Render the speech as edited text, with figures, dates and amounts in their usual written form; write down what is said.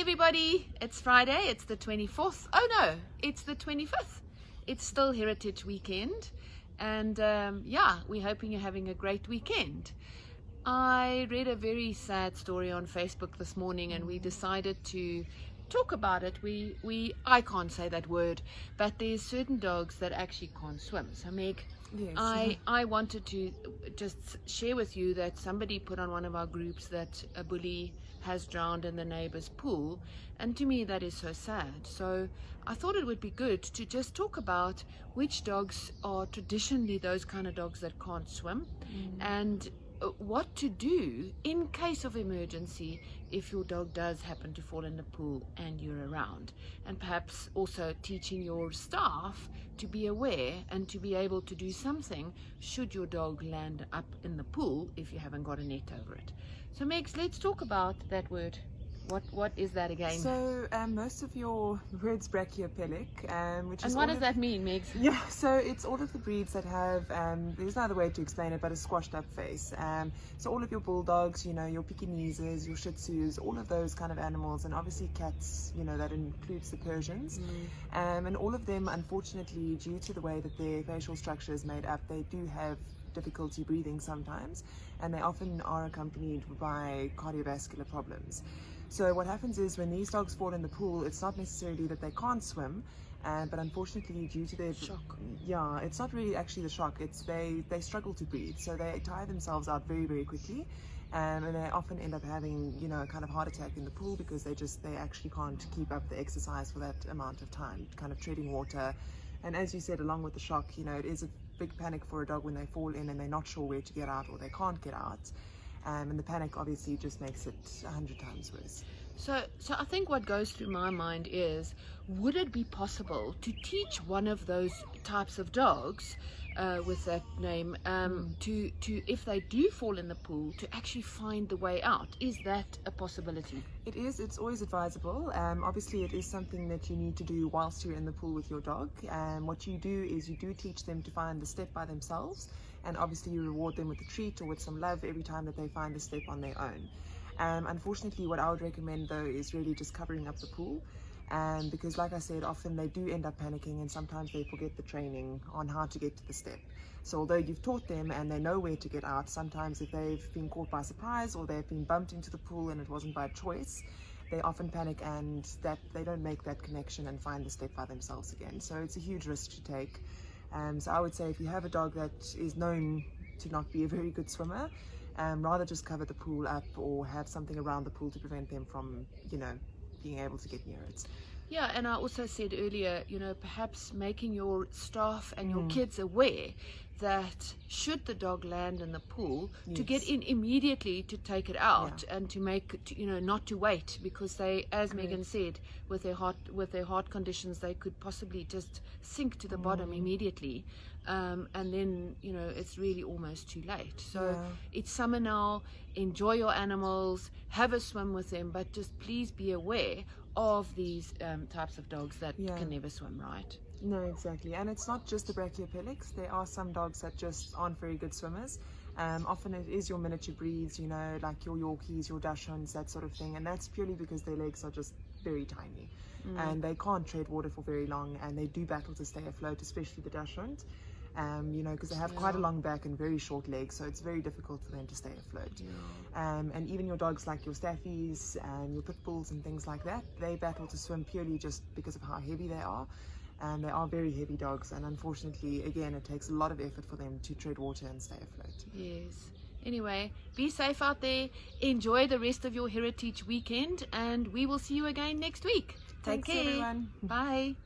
everybody, it's Friday, it's the 24th. Oh no, it's the 25th. It's still Heritage Weekend, and yeah, we're hoping you're having a great weekend. I read a very sad story on Facebook this morning, and we decided to talk about it. I can't say that word, but there's certain dogs that actually can't swim. So Meg, yes. I wanted to just share with you that somebody put on one of our groups that a bully has drowned in the neighbor's pool, and to me that is so sad. So I thought it would be good to just talk about which dogs are traditionally those kind of dogs that can't swim, and what to do in case of emergency if your dog does happen to fall in the pool and you're around, and perhaps also teaching your staff to be aware and to be able to do something should your dog land up in the pool if you haven't got a net over it. So Megs, let's talk about that word. What is that again? So most of your word's brachypelic, which is. And what does that mean, Megs? Yeah, so it's all of the breeds that have, there's no other way to explain it, but a squashed up face. So all of your bulldogs, your Pekinese, your Shih Tzus, all of those kind of animals, and obviously cats, that includes the Persians. And all of them, unfortunately, due to the way that their facial structure is made up, they do have difficulty breathing sometimes, and they often are accompanied by cardiovascular problems. So what happens is when these dogs fall in the pool, it's not necessarily that they can't swim, but unfortunately due to their shock. Yeah, it's not really actually the shock, it's they struggle to breathe, so they tire themselves out very, very quickly, and they often end up having a kind of heart attack in the pool because they actually can't keep up the exercise for that amount of time, kind of treading water. And as you said, along with the shock, it is a big panic for a dog when they fall in and they're not sure where to get out or they can't get out. And the panic obviously just makes it 100 times worse. So I think what goes through my mind is, would it be possible to teach one of those types of dogs with that name to if they do fall in the pool, to actually find the way out? Is that a possibility? It is. It's always advisable. Obviously, it is something that you need to do whilst you're in the pool with your dog. What you do is you do teach them to find the step by themselves, and obviously you reward them with a treat or with some love every time that they find the step on their own. Unfortunately, what I would recommend though is really just covering up the pool, because like I said, often they do end up panicking and sometimes they forget the training on how to get to the step. So although you've taught them and they know where to get out, sometimes if they've been caught by surprise or they've been bumped into the pool and it wasn't by choice, they often panic and that they don't make that connection and find the step by themselves again. So it's a huge risk to take. So I would say if you have a dog that is known to not be a very good swimmer, rather just cover the pool up or have something around the pool to prevent them from, being able to get near it. Yeah, and I also said earlier, perhaps making your staff and your kids aware that should the dog land in the pool, to get in immediately to take it out, and to make, not to wait, because they, as Megan said, with their heart conditions, they could possibly just sink to the bottom immediately, and then it's really almost too late. So it's summer now. Enjoy your animals, have a swim with them, but just please be aware of these types of dogs that can never swim, right? No, exactly. And it's not just the brachypelics. There are some dogs that just aren't very good swimmers. Often it is your miniature breeds, like your Yorkies, your Dachshunds, that sort of thing. And that's purely because their legs are just very tiny. And they can't tread water for very long, and they do battle to stay afloat, especially the Dachshunds. Because they have quite a long back and very short legs, so it's very difficult for them to stay afloat. And even your dogs like your Staffies and your Pit Bulls and things like that, they battle to swim purely just because of how heavy they are. And they are very heavy dogs, and unfortunately, again, it takes a lot of effort for them to tread water and stay afloat. Yes. Anyway, be safe out there. Enjoy the rest of your Heritage Weekend, and we will see you again next week. Take Thanks, care. everyone. Bye.